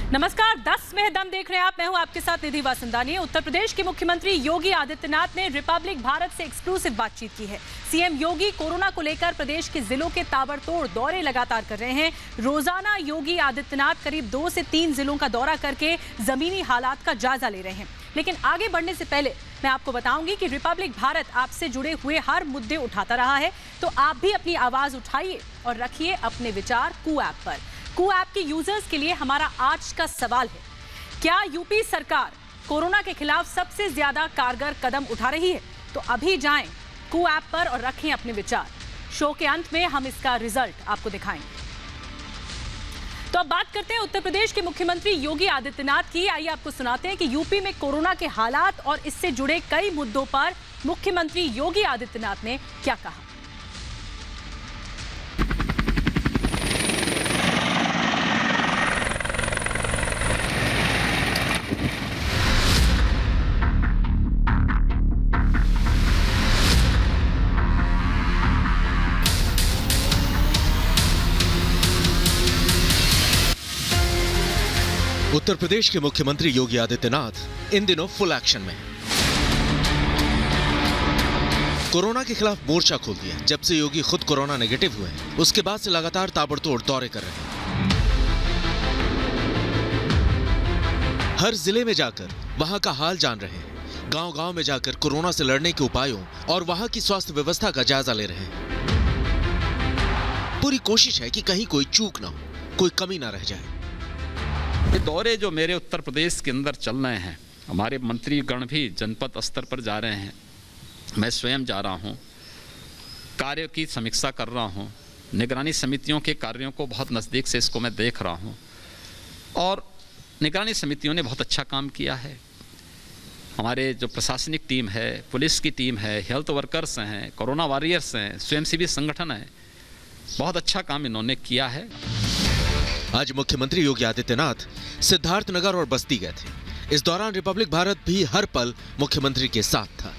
नमस्कार, 10 में दम देख रहे हैं आप। मैं हूं आपके साथ निधि वासंदानी। उत्तर प्रदेश के मुख्यमंत्री योगी आदित्यनाथ ने रिपब्लिक भारत से एक्सक्लूसिव बातचीत की है। सीएम योगी कोरोना को लेकर प्रदेश के जिलों के ताबड़तोड़ दौरे लगातार कर रहे हैं। रोजाना योगी आदित्यनाथ करीब 2 से 3 जिलों का दौरा करके जमीनी हालात का जायजा ले रहे हैं। लेकिन आगे बढ़ने से पहले मैं आपको बताऊंगी कि रिपब्लिक भारत आपसे जुड़े हुए हर मुद्दे उठाता रहा है, तो आप भी अपनी आवाज उठाइए और रखिए अपने विचार कू ऐप पर। कू ऐप के यूजर्स के लिए हमारा आज का सवाल है, क्या यूपी सरकार कोरोना के खिलाफ सबसे ज्यादा कारगर कदम उठा रही है? तो अभी जाएं कू ऐप पर और रखें अपने विचार। शो के अंत में हम इसका रिजल्ट आपको दिखाएंगे। तो अब बात करते हैं उत्तर प्रदेश के मुख्यमंत्री योगी आदित्यनाथ की। आइए आपको सुनाते हैं कि यूपी में कोरोना के हालात और इससे जुड़े कई मुद्दों पर मुख्यमंत्री योगी आदित्यनाथ ने क्या कहा। उत्तर प्रदेश के मुख्यमंत्री योगी आदित्यनाथ इन दिनों फुल एक्शन में हैं। कोरोना के खिलाफ मोर्चा खोल दिया। जब से योगी खुद कोरोना नेगेटिव हुए हैं, उसके बाद से लगातार ताबड़तोड़ दौरे कर रहे हैं। हर जिले में जाकर वहां का हाल जान रहे हैं। गांव-गांव में जाकर कोरोना से लड़ने के उपायों और वहां की स्वास्थ्य व्यवस्था का जायजा ले रहे हैं। पूरी कोशिश है कि कहीं कोई चूक ना हो, कोई कमी ना रह जाए। ये दौरे जो मेरे उत्तर प्रदेश के अंदर चल रहे हैं, हमारे मंत्रीगण भी जनपद स्तर पर जा रहे हैं, मैं स्वयं जा रहा हूं, कार्य की समीक्षा कर रहा हूं, निगरानी समितियों के कार्यों को बहुत नज़दीक से इसको मैं देख रहा हूं और निगरानी समितियों ने बहुत अच्छा काम किया है। हमारे जो प्रशासनिक टीम है, पुलिस की टीम है, हेल्थ वर्कर्स हैं, कोरोना वॉरियर्स हैं, स्वयंसेवी संगठन है, बहुत अच्छा काम इन्होंने किया है। आज मुख्यमंत्री योगी आदित्यनाथ सिद्धार्थनगर और बस्ती गए थे। इस दौरान रिपब्लिक भारत भी हर पल मुख्यमंत्री के साथ था।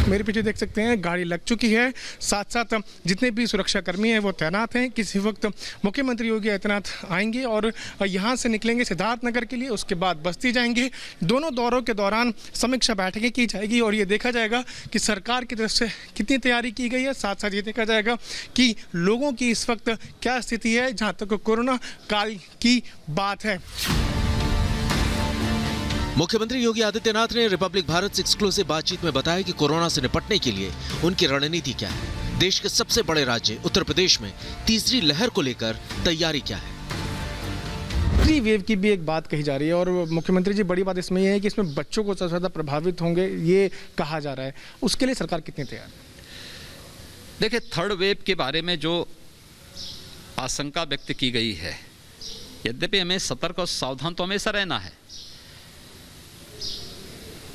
मेरे पीछे देख सकते हैं गाड़ी लग चुकी है, साथ साथ जितने भी सुरक्षा कर्मी हैं वो तैनात हैं। किसी वक्त मुख्यमंत्री योगी आदित्यनाथ आएंगे और यहाँ से निकलेंगे सिद्धार्थनगर के लिए, उसके बाद बस्ती जाएंगे। दोनों दौरों के दौरान समीक्षा बैठकें की जाएगी और ये देखा जाएगा कि सरकार की तरफ से कितनी तैयारी की गई है। साथ साथ ये देखा जाएगा कि लोगों की इस वक्त क्या स्थिति है जहाँ तक कोरोना काल की बात है। मुख्यमंत्री योगी आदित्यनाथ ने रिपब्लिक भारत से एक्सक्लूसिव बातचीत में बताया कि कोरोना से निपटने के लिए उनकी रणनीति क्या है। देश के सबसे बड़े राज्य उत्तर प्रदेश में तीसरी लहर को लेकर तैयारी क्या है। तीसरी वेव की भी एक बात कही जा रही है और मुख्यमंत्री जी बड़ी बात इसमें यह है कि इसमें बच्चों को सबसे ज्यादा प्रभावित होंगे, ये कहा जा रहा है। उसके लिए सरकार कितनी तैयार है? देखिए, थर्ड वेव के बारे में जो आशंका व्यक्त की गई है, यद्यपि हमें सतर्क और सावधान तो हमेशा रहना है,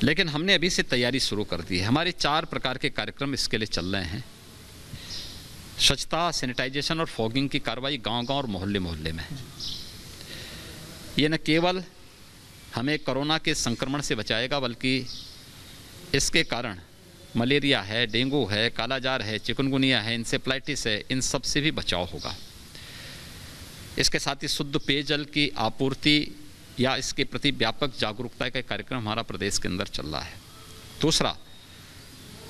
लेकिन हमने अभी से तैयारी शुरू कर दी है। हमारे 4 प्रकार के कार्यक्रम इसके लिए चल रहे हैं। स्वच्छता, सैनिटाइजेशन और फॉगिंग की कार्रवाई गांव-गांव और मोहल्ले-मोहल्ले में। ये न केवल हमें कोरोना के संक्रमण से बचाएगा, बल्कि इसके कारण मलेरिया है, डेंगू है, कालाजार है, चिकनगुनिया है, इंसेफ्लाइटिस है, इन सब से भी बचाव होगा। इसके साथ ही शुद्ध पेयजल की आपूर्ति या इसके प्रति व्यापक जागरूकता का कार्यक्रम हमारा प्रदेश के अंदर चल रहा है। दूसरा,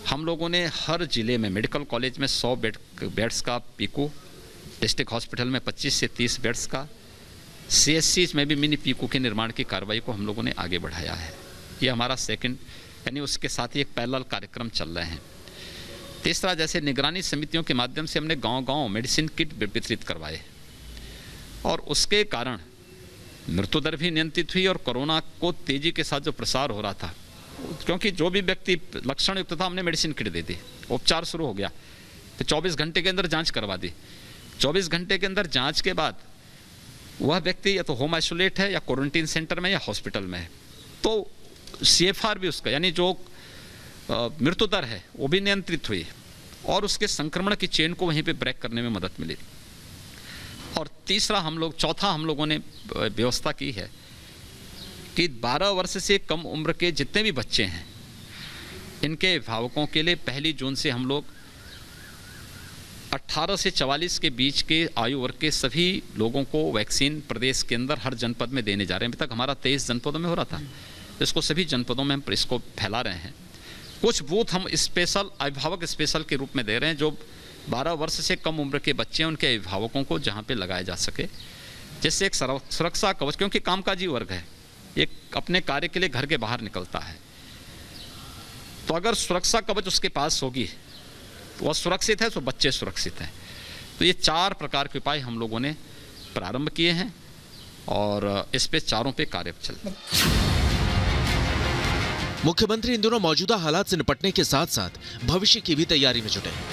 हम लोगों ने हर जिले में मेडिकल कॉलेज में 100 बेड्स का पीकू, डिस्ट्रिक्ट हॉस्पिटल में 25 से 30 बेड्स का, CSC में भी मिनी पीकू के निर्माण की कार्रवाई को हम लोगों ने आगे बढ़ाया है। ये हमारा सेकंड, यानी उसके साथ ही एक पैरेलल कार्यक्रम चल रहे हैं। तीसरा, जैसे निगरानी समितियों के माध्यम से हमने गाँव-गाँव मेडिसिन किट वितरित करवाए और उसके कारण मृत्यु दर भी नियंत्रित हुई और कोरोना को तेजी के साथ जो प्रसार हो रहा था, क्योंकि जो भी व्यक्ति लक्षण युक्त था हमने मेडिसिन किट दे दी, उपचार शुरू हो गया, तो 24 घंटे के अंदर जांच करवा दी। 24 घंटे के अंदर जांच के बाद वह व्यक्ति या तो होम आइसोलेट है या क्वारंटीन सेंटर में या हॉस्पिटल में है, तो CFR भी उसका, यानी जो मृत्यु दर है वो भी नियंत्रित हुई और उसके संक्रमण की चेन को वहीं पर ब्रेक करने में मदद मिली। और चौथा हम लोगों ने व्यवस्था की है कि 12 वर्ष से कम उम्र के जितने भी बच्चे हैं, इनके अभिभावकों के लिए 1 जून से हम लोग 18 से 44 के बीच के आयु वर्ग के सभी लोगों को वैक्सीन प्रदेश के अंदर हर जनपद में देने जा रहे हैं। अभी तक हमारा 23 जनपदों में हो रहा था, इसको सभी जनपदों में हम इसको फैला रहे हैं। कुछ बूथ हम स्पेशल अभिभावक स्पेशल के रूप में दे रहे हैं, जो 12 वर्ष से कम उम्र के बच्चे हैं उनके अभिभावकों को जहाँ पे लगाया जा सके, जिससे एक सुरक्षा कवच, क्योंकि कामकाजी वर्ग है, एक अपने कार्य के लिए घर के बाहर निकलता है, तो अगर सुरक्षा कवच उसके पास होगी तो वह सुरक्षित है, तो बच्चे सुरक्षित हैं। तो ये 4 प्रकार के उपाय हम लोगों ने प्रारंभ किए हैं और इस पे चारों पे कार्य चल रहा है। मुख्यमंत्री इन दिनों मौजूदा हालात से निपटने के साथ साथ भविष्य की भी तैयारी में जुटे हैं।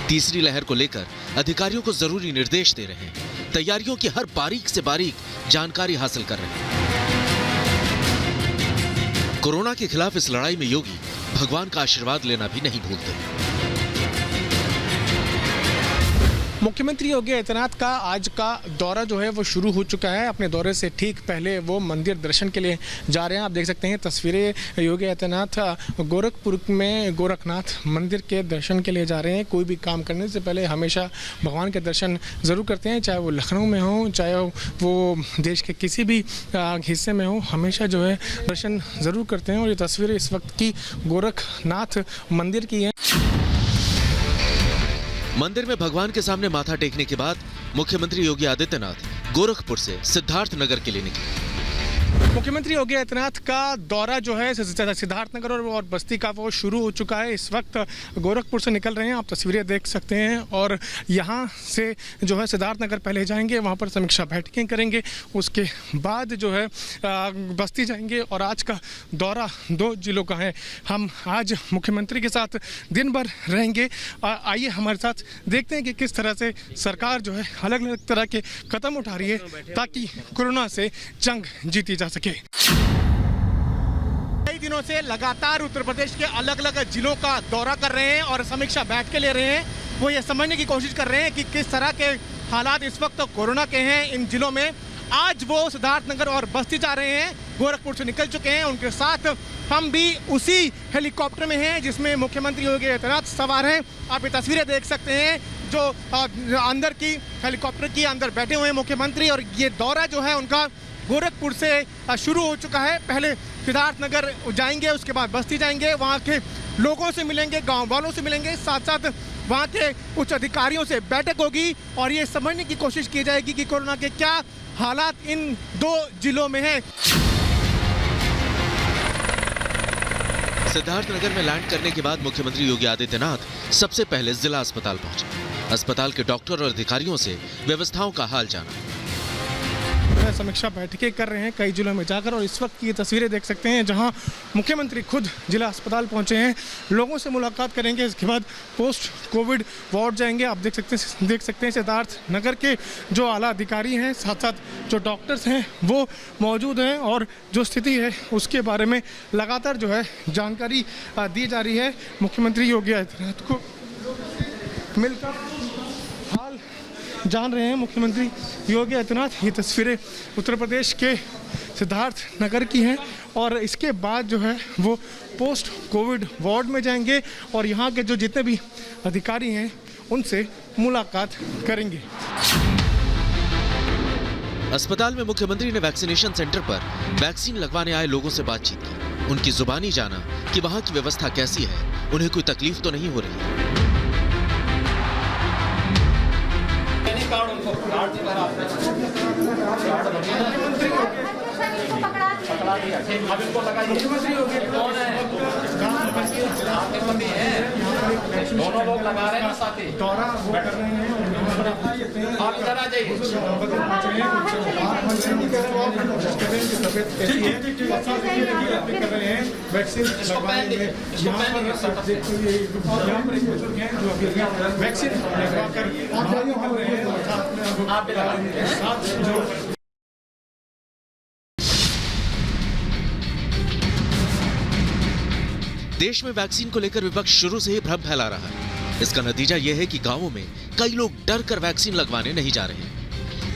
तीसरी लहर को लेकर अधिकारियों को जरूरी निर्देश दे रहे हैं, तैयारियों की हर बारीक से बारीक जानकारी हासिल कर रहे हैं। कोरोना के खिलाफ इस लड़ाई में योगी भगवान का आशीर्वाद लेना भी नहीं भूलते। मुख्यमंत्री योगी आदित्यनाथ का आज का दौरा जो है वो शुरू हो चुका है। अपने दौरे से ठीक पहले वो मंदिर दर्शन के लिए जा रहे हैं। आप देख सकते हैं तस्वीरें, योगी आदित्यनाथ गोरखपुर में गोरखनाथ मंदिर के दर्शन के लिए जा रहे हैं। कोई भी काम करने से पहले हमेशा भगवान के दर्शन ज़रूर करते हैं, चाहे वो लखनऊ में हो, चाहे वो देश के किसी भी हिस्से में हो, हमेशा जो है दर्शन ज़रूर करते हैं। और ये तस्वीरें इस वक्त की गोरखनाथ मंदिर की हैं। मंदिर में भगवान के सामने माथा टेकने के बाद मुख्यमंत्री योगी आदित्यनाथ गोरखपुर से सिद्धार्थनगर के लिए निकले। मुख्यमंत्री योगी आदित्यनाथ का दौरा जो है सिद्धार्थनगर और बस्ती का वो शुरू हो चुका है। इस वक्त गोरखपुर से निकल रहे हैं, आप तस्वीरें देख सकते हैं। और यहाँ से जो है सिद्धार्थनगर पहले जाएंगे, वहाँ पर समीक्षा बैठकें करेंगे, उसके बाद जो है बस्ती जाएंगे। और आज का दौरा 2 जिलों का है। हम आज मुख्यमंत्री के साथ दिन भर रहेंगे। आइए हमारे साथ देखते हैं कि किस तरह से सरकार जो है अलग अलग तरह के कदम उठा रही है ताकि कोरोना से जंग जीती जा सके। कई दिनों से लगातार उत्तर प्रदेश के अलग अलग जिलों का दौरा कर रहे हैं और समीक्षा बैठकें ले रहे हैं। वो ये समझने की कोशिश कर रहे हैं कि किस तरह के हालात इस वक्त कोरोना के हैं इन जिलों में। आज वो सिद्धार्थनगर और बस्ती जा रहे हैं, गोरखपुर से निकल चुके हैं। उनके साथ हम भी उसी हेलीकॉप्टर में हैं जिसमें मुख्यमंत्री योगी आदित्यनाथ सवार हैं। आप ये तस्वीरें देख सकते हैं जो अंदर की हेलीकॉप्टर की अंदर बैठे हुए हैं मुख्यमंत्री। और ये दौरा जो है उनका गोरखपुर से शुरू हो चुका है। पहले सिद्धार्थनगर जाएंगे, उसके बाद बस्ती जाएंगे, वहाँ के लोगों से मिलेंगे, गांव वालों से मिलेंगे, साथ साथ वहाँ के कुछ अधिकारियों से बैठक होगी और ये समझने की कोशिश की जाएगी कि कोरोना के क्या हालात इन 2 जिलों में हैं। सिद्धार्थनगर में लैंड करने के बाद मुख्यमंत्री योगी आदित्यनाथ सबसे पहले जिला अस्पताल पहुंचे। अस्पताल के डॉक्टर और अधिकारियों से व्यवस्थाओं का हाल जाना। समीक्षा बैठकें कर रहे हैं कई जिलों में जाकर। और इस वक्त की ये तस्वीरें देख सकते हैं जहां मुख्यमंत्री खुद जिला अस्पताल पहुंचे हैं, लोगों से मुलाकात करेंगे। इसके बाद पोस्ट कोविड वार्ड जाएंगे। आप देख सकते हैं सिद्धार्थनगर के जो आला अधिकारी हैं, साथ साथ जो डॉक्टर्स हैं वो मौजूद हैं और जो स्थिति है उसके बारे में लगातार जो है जानकारी दी जा रही है। मुख्यमंत्री योगी आदित्यनाथ को मिलकर हाल जान रहे हैं मुख्यमंत्री योगी आदित्यनाथ। ये तस्वीरें उत्तर प्रदेश के सिद्धार्थनगर की हैं और इसके बाद जो है वो पोस्ट कोविड वार्ड में जाएंगे और यहाँ के जो जितने भी अधिकारी हैं उनसे मुलाकात करेंगे। अस्पताल में मुख्यमंत्री ने वैक्सीनेशन सेंटर पर वैक्सीन लगवाने आए लोगों से बातचीत की, उनकी जुबानी जाना कि वहाँ की व्यवस्था कैसी है, उन्हें कोई तकलीफ तो नहीं हो रही। अब इनको दोनों लोग लगा रहे हैं साथी दौरा वो कर रहे हैं। आप इधर आ जाइए। कर रहे हैं वैक्सीन लगवाने में। यहाँ पर एक बुजुर्ग हैं जो अभी वैक्सीन लगवा कर देश में वैक्सीन को लेकर विपक्ष शुरू से ही भ्रम फैला रहा है। इसका नतीजा यह है कि गांवों में कई लोग डर कर वैक्सीन लगवाने नहीं जा रहे।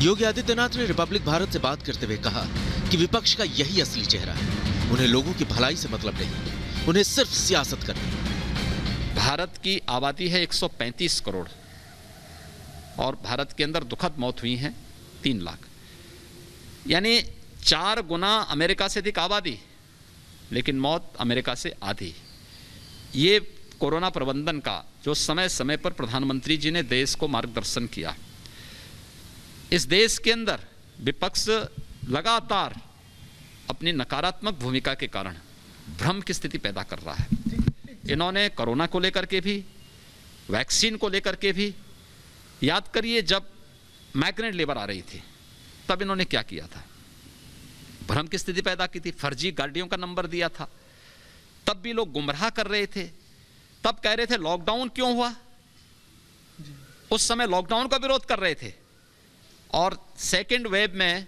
योगी आदित्यनाथ ने रिपब्लिक भारत से बात करते हुए कहा कि विपक्ष का यही असली चेहरा है, उन्हें लोगों की भलाई से मतलब नहीं, उन्हें सिर्फ सियासत करनी है। भारत की आबादी है 135 करोड़ और भारत के अंदर दुखद मौत हुई है 3 लाख, यानी 4 गुना अमेरिका से अधिक आबादी, लेकिन मौत अमेरिका से आधी। ये कोरोना प्रबंधन का जो समय समय पर प्रधानमंत्री जी ने देश को मार्गदर्शन किया, इस देश के अंदर विपक्ष लगातार अपनी नकारात्मक भूमिका के कारण भ्रम की स्थिति पैदा कर रहा है। इन्होंने कोरोना को लेकर के भी, वैक्सीन को लेकर के भी, याद करिए जब माइग्रेंट लेबर आ रही थी तब इन्होंने क्या किया था, भ्रम की स्थिति पैदा की थी, फर्जी गाड़ियों का नंबर दिया था, तब भी लोग गुमराह कर रहे थे, तब कह रहे थे लॉकडाउन क्यों हुआ, उस समय लॉकडाउन का विरोध कर रहे थे। और सेकेंड वेव में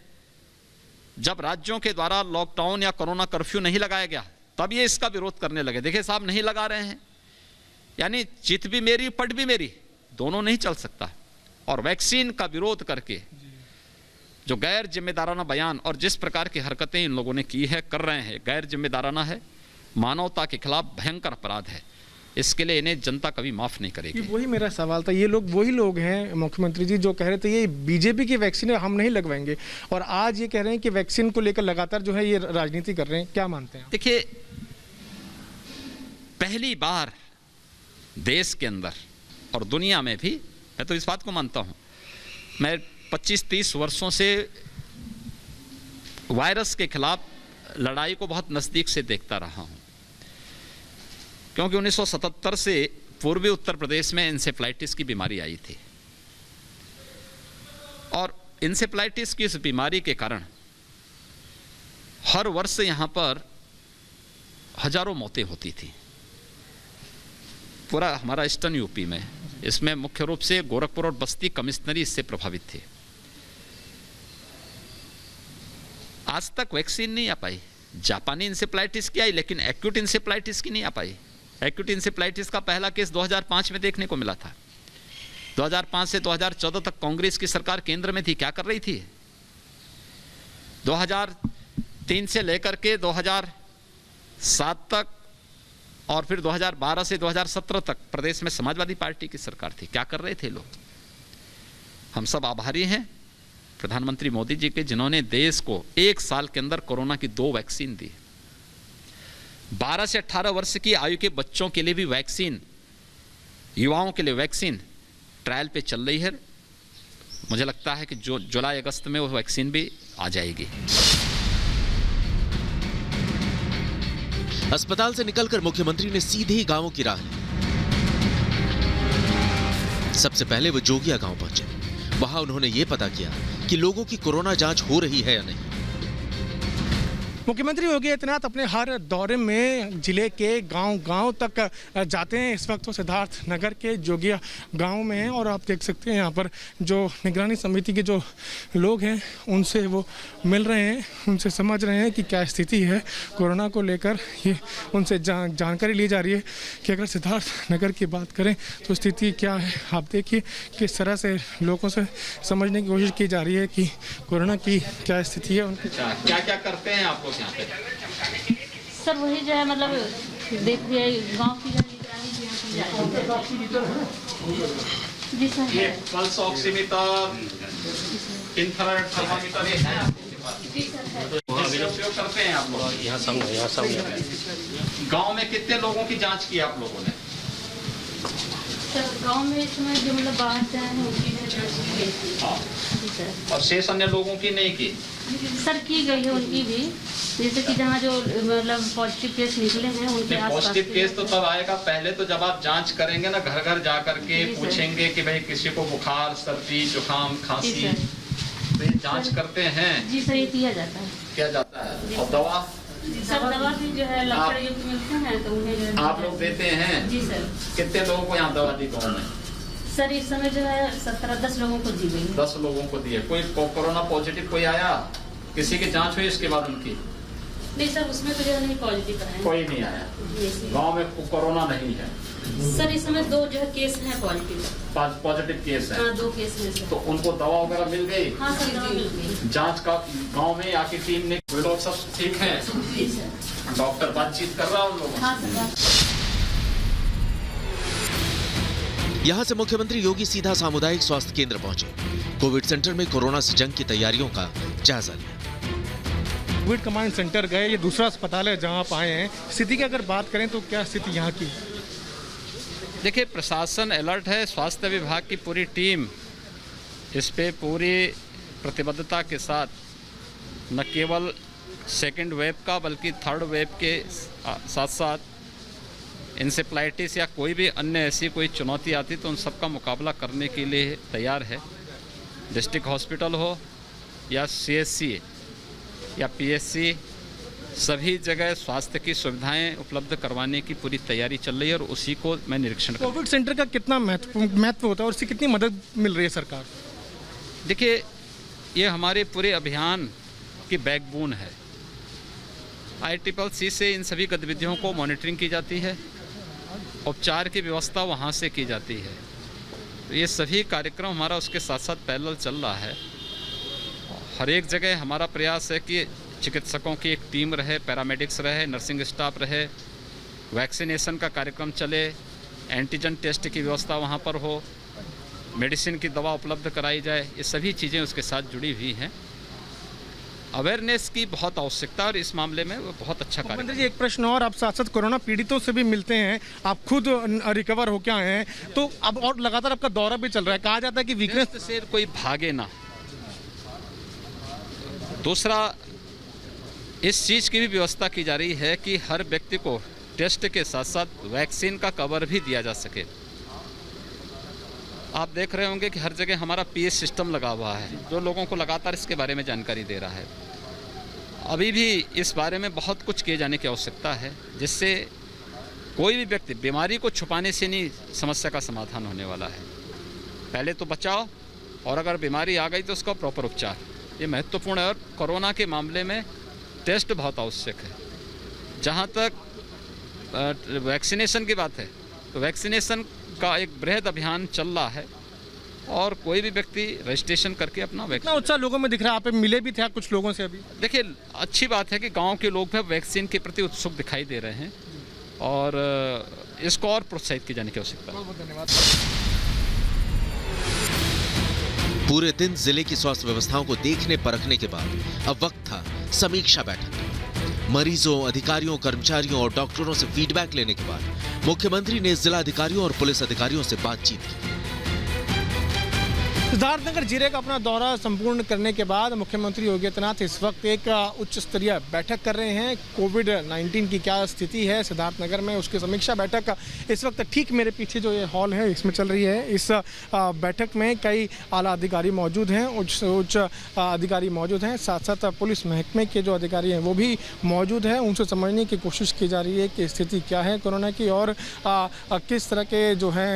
जब राज्यों के द्वारा लॉकडाउन या कोरोना कर्फ्यू नहीं लगाया गया तब ये इसका विरोध करने लगे। देखिए साहब, नहीं लगा रहे हैं, यानी चित भी मेरी पट भी मेरी, दोनों नहीं चल सकता। और वैक्सीन का विरोध करके जो गैर जिम्मेदाराना बयान और जिस प्रकार की हरकतें इन लोगों ने की है, कर रहे हैं, गैर जिम्मेदाराना है, मानवता के खिलाफ भयंकर अपराध है। इसके लिए इन्हें जनता कभी माफ नहीं करेगी। वही मेरा सवाल था, ये लोग वही लोग हैं मुख्यमंत्री जी जो कह रहे थे ये बीजेपी की वैक्सीन है, हम नहीं लगवाएंगे, और आज ये कह रहे हैं कि वैक्सीन को लेकर लगातार जो है ये राजनीति कर रहे हैं, क्या मानते हैं? देखिए, पहली बार देश के अंदर और दुनिया में भी, मैं तो इस बात को मानता हूं, मैं 25-30 वर्षों से वायरस के खिलाफ लड़ाई को बहुत नज़दीक से देखता रहा हूं, क्योंकि 1977 से पूर्वी उत्तर प्रदेश में इंसेफ्लाइटिस की बीमारी आई थी, और इंसेफ्लाइटिस की इस बीमारी के कारण हर वर्ष यहां पर हजारों मौतें होती थी, पूरा हमारा ईस्टर्न यूपी में। इसमें मुख्य रूप से गोरखपुर और बस्ती कमिश्नरी इससे प्रभावित थे। आज तक वैक्सीन नहीं आ पाई। जापानी इंसेफ्लाइटिस की आई, लेकिन एक्यूट इंसेफ्लाइटिस की नहीं आ पाई। एक्यूट इंसेफ्लाइटिस का पहला केस 2005 में देखने को मिला था। 2005 से 2014 तक कांग्रेस की सरकार केंद्र में थी, क्या कर रही थी? 2003 से लेकर के 2007 तक और फिर 2012 से 2017 तक प्रदेश में समाजवादी पार्टी की सरकार थी, क्या कर रहे थे लोग? हम सब आभारी हैं प्रधानमंत्री मोदी जी के, जिन्होंने देश को 1 साल के अंदर कोरोना की 2 वैक्सीन दी। 12 से 18 वर्ष की आयु के बच्चों के लिए भी वैक्सीन, युवाओं के लिए वैक्सीन ट्रायल पे चल रही है। मुझे लगता है कि जो जुलाई अगस्त में वो वैक्सीन भी आ जाएगी। अस्पताल से निकलकर मुख्यमंत्री ने सीधे ही गांवों की राह ली। सबसे पहले वो जोगिया गांव पहुंचे। वहां उन्होंने ये पता किया कि लोगों की कोरोना जांच हो रही है या नहीं। मुख्यमंत्री योगी आदित्यनाथ अपने हर दौरे में जिले के गांव-गांव तक जाते हैं। इस वक्त वो सिद्धार्थ नगर के जोगिया गांव में हैं और आप देख सकते हैं यहाँ पर जो निगरानी समिति के जो लोग हैं उनसे वो मिल रहे हैं, उनसे समझ रहे हैं कि क्या स्थिति है कोरोना को लेकर। ये उनसे जानकारी ली जा रही है कि अगर सिद्धार्थ नगर की बात करें तो स्थिति क्या है। आप देखिए किस तरह से लोगों से समझने की कोशिश की जा रही है कि कोरोना की क्या स्थिति है। उनकी क्या क्या करते हैं आप लोग यहाँ पे? सर वही जो है मतलब देखिए गांव की निगरानी जी सर। ये पल्स ऑक्सीमीटर, इंफ्रारेड थर्मामीटर ये है आपके पास? उपयोग करते हैं आप लोग? यहाँ सामने गांव में कितने लोगों की जांच की आप लोगों ने? सर गांव में इस समय जो मतलब बाहर से हैं उनकी हाँ। जी सर। और शेष अन्य लोगों की नहीं की? सर की गई है उनकी भी, जैसे कि जहाँ जो मतलब पॉजिटिव केस निकले हैं उनके आसपास। पॉजिटिव केस तो तब आएगा पहले तो जब आप जांच करेंगे ना, घर घर जा करके पूछेंगे कि भाई किसी को बुखार, सर्दी, जुकाम, खांसी, तो ये जांच करते हैं। जी सर, ये किया जाता है। किया जाता है। और दवा? सर दवा भी जो है लक्षण युक्त मिलते हैं तो उन्हें जो है आप लोग देते हैं? जी सर। कितने लोगों को यहाँ दवा दी गाँव में? सर इस समय जो है 17-10 लोगों को दी गई है। 10 लोगों को दिए। कोई कोरोना पॉजिटिव कोई आया? किसी की जांच हुई इसके बाद उनकी? नहीं सर, उसमें तो जो है नहीं पॉजिटिव आया। कोई नहीं आया। गांव में कोरोना नहीं है। सर इस समय 2 जो है केस हैं पॉजिटिव। पॉजिटिव केस है? हाँ 2 केस में सर। तो उनको दवा वगैरह मिल गई? हाँ सर दवा मिल गई। जांच का गांव में आके टीम ने, वे लोग सब ठीक हैं? जी सर। डॉक्टर बातचीत कर रहा है उन लोगों? हाँ सर। यहाँ से मुख्यमंत्री योगी सीधा सामुदायिक स्वास्थ्य केंद्र पहुंचे। कोविड सेंटर में कोरोना से जंग की तैयारियों का जायजा लिया। कोविड कमांड सेंटर गए, ये दूसरा अस्पताल है जहां आप आए हैं। स्थिति की अगर बात करें तो क्या स्थिति यहाँ की? देखिए, प्रशासन अलर्ट है, स्वास्थ्य विभाग की पूरी टीम इस पे पूरी प्रतिबद्धता के साथ न केवल सेकंड वेव का बल्कि थर्ड वेव के साथ साथ इंसेफ्लाइटिस या कोई भी अन्य ऐसी कोई चुनौती आती तो उन सबका मुकाबला करने के लिए तैयार है। डिस्ट्रिक्ट हॉस्पिटल हो या CHC या PSC, सभी जगह स्वास्थ्य की सुविधाएं उपलब्ध करवाने की पूरी तैयारी चल रही है और उसी को मैं निरीक्षण कर। कोविड सेंटर का कितना महत्व होता है और इससे कितनी मदद मिल रही है सरकार? देखिए, ये हमारे पूरे अभियान की बैकबोन है। ICCC से इन सभी गतिविधियों को मॉनिटरिंग की जाती है, उपचार की व्यवस्था वहाँ से की जाती है। तो ये सभी कार्यक्रम हमारा उसके साथ साथ पैरेलल चल रहा है। हर एक जगह हमारा प्रयास है कि चिकित्सकों की एक टीम रहे, पैरामेडिक्स रहे, नर्सिंग स्टाफ रहे, वैक्सीनेशन का कार्यक्रम चले, एंटीजन टेस्ट की व्यवस्था वहाँ पर हो, मेडिसिन की दवा उपलब्ध कराई जाए। ये सभी चीज़ें उसके साथ जुड़ी हुई हैं। अवेयरनेस की बहुत आवश्यकता और इस मामले में वो बहुत अच्छा कार्य। मुख्यमंत्री जी, एक प्रश्न और, आप साथ साथ कोरोना पीड़ितों से भी मिलते हैं, आप खुद रिकवर होकर आए हैं, तो अब और लगातार आपका दौरा भी चल रहा है। कहा जाता है कि वीकनेस से कोई भागे ना। दूसरा, इस चीज़ की भी व्यवस्था की जा रही है कि हर व्यक्ति को टेस्ट के साथ साथ वैक्सीन का कवर भी दिया जा सके। आप देख रहे होंगे कि हर जगह हमारा PS सिस्टम लगा हुआ है जो लोगों को लगातार इसके बारे में जानकारी दे रहा है। अभी भी इस बारे में बहुत कुछ किए जाने की आवश्यकता है, जिससे कोई भी व्यक्ति बीमारी को छुपाने से नहीं समस्या का समाधान होने वाला है। पहले तो बचाव, और अगर बीमारी आ गई तो उसका प्रॉपर उपचार, ये महत्वपूर्ण है। और कोरोना के मामले में टेस्ट बहुत आवश्यक है। जहाँ तक वैक्सीनेशन की बात है तो वैक्सीनेशन का एक बृहद अभियान चल रहा है और कोई भी व्यक्ति रजिस्ट्रेशन करके अपना कितना उत्साह लोगों में दिख रहा है। आप मिले भी थे कुछ लोगों से अभी? देखिए, अच्छी बात है कि गांव के लोग भी वैक्सीन के प्रति उत्सुक दिखाई दे रहे हैं और इसको और प्रोत्साहित की जाने की आवश्यकता है। बहुत बहुत धन्यवाद। पूरे दिन जिले की स्वास्थ्य व्यवस्थाओं को देखने परखने के बाद अब वक्त था समीक्षा बैठक। मरीजों, अधिकारियों, कर्मचारियों और डॉक्टरों से फीडबैक लेने के बाद मुख्यमंत्री ने जिला अधिकारियों और पुलिस अधिकारियों से बातचीत की। सिद्धार्थनगर जिले का अपना दौरा संपूर्ण करने के बाद मुख्यमंत्री योगी आदित्यनाथ इस वक्त एक उच्च स्तरीय बैठक कर रहे हैं। कोविड-19 की क्या स्थिति है सिद्धार्थनगर में, उसकी समीक्षा बैठक इस वक्त ठीक मेरे पीछे जो ये हॉल है इसमें चल रही है। इस बैठक में कई आला अधिकारी मौजूद हैं, उच्च अधिकारी मौजूद हैं, साथ साथ पुलिस महकमे के जो अधिकारी हैं वो भी मौजूद हैं। उनसे समझने की कोशिश की जा रही है कि स्थिति क्या है कोरोना की और किस तरह के जो है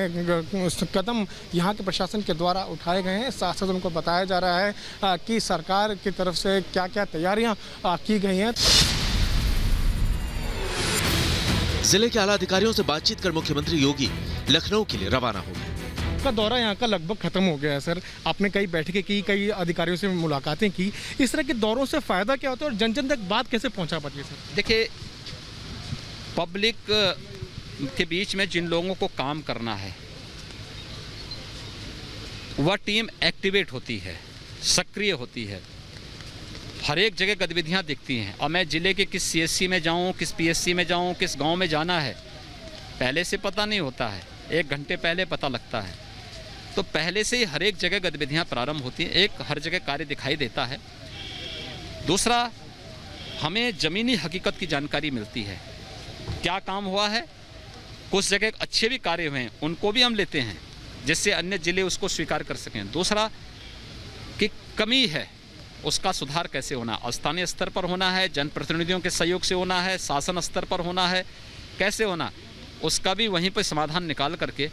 कदम यहाँ के प्रशासन के द्वारा उठाए गए हैं। साथ साथ उनको बताया जा रहा है कि सरकार की तरफ से क्या क्या तैयारियां की गई हैं। जिले के आला अधिकारियों से बातचीत कर मुख्यमंत्री योगी लखनऊ के लिए रवाना हो गए। आपका दौरा यहाँ का लगभग खत्म हो गया है सर। आपने कई बैठकें की, कई अधिकारियों से मुलाकातें की। इस तरह के दौरों से फायदा क्या होता है और जन जन तक बात कैसे पहुँचा पाती है सर? देखिए, पब्लिक के बीच में जिन लोगों को काम करना है वह टीम एक्टिवेट होती है, सक्रिय होती है, हर एक जगह गतिविधियां दिखती हैं। और मैं ज़िले के किस CHC में जाऊं, किस PSC में जाऊं, किस गांव में जाना है, पहले से पता नहीं होता है, 1 घंटे पहले पता लगता है। तो पहले से ही हर एक जगह गतिविधियां प्रारंभ होती हैं, एक हर जगह कार्य दिखाई देता है। दूसरा, हमें ज़मीनी हकीकत की जानकारी मिलती है, क्या काम हुआ है। कुछ जगह अच्छे भी कार्य हुए हैं, उनको भी हम लेते हैं जिससे अन्य जिले उसको स्वीकार कर सकें। दूसरा, कि कमी है उसका सुधार कैसे होना, स्थानीय स्तर पर होना है, जनप्रतिनिधियों के सहयोग से होना है, शासन स्तर पर होना है, कैसे होना, उसका भी वहीं पर समाधान निकाल करके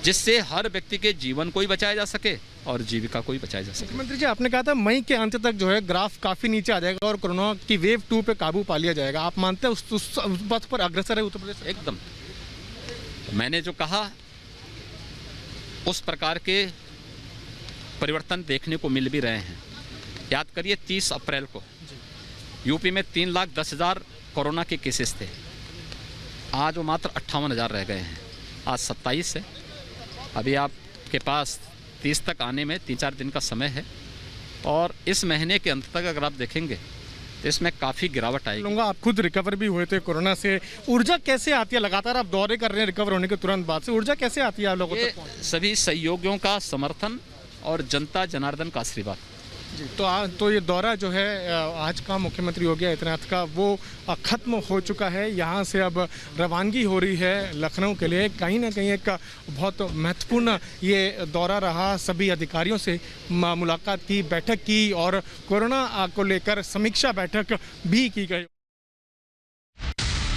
जिससे हर व्यक्ति के जीवन को ही बचाया जा सके और जीविका को ही बचाया जा सके। मुख्यमंत्री जी, आपने कहा था मई के अंत तक जो है ग्राफ काफ़ी नीचे आ जाएगा और कोरोना की वेव 2 पे काबू पा लिया जाएगा। आप मानते हैं उस पथ पर अग्रसर है उत्तर प्रदेश? एकदम, मैंने जो कहा उस प्रकार के परिवर्तन देखने को मिल भी रहे हैं। याद करिए 30 अप्रैल को यूपी में 3,10,000 कोरोना के केसेस थे, आज वो मात्र 58,000 रह गए हैं। आज 27 है, अभी आपके पास 30 तक आने में 3-4 दिन का समय है और इस महीने के अंत तक अगर आप देखेंगे तो इसमें काफ़ी गिरावट आएगी। लूँगा आप खुद रिकवर भी हुए थे कोरोना से, ऊर्जा कैसे आती है? लगातार आप दौरे कर रहे हैं रिकवर होने के तुरंत बाद से, ऊर्जा कैसे आती है आप लोगों ये तक? सभी सहयोगियों का समर्थन और जनता जनार्दन का आशीर्वाद। तो ये दौरा जो है आज का मुख्यमंत्री योगी आदित्यनाथ का वो खत्म हो चुका है। यहाँ से अब रवानगी हो रही है लखनऊ के लिए। कहीं ना कहीं एक बहुत महत्वपूर्ण ये दौरा रहा। सभी अधिकारियों से मुलाकात की, बैठक की और कोरोना को लेकर समीक्षा बैठक भी की गई।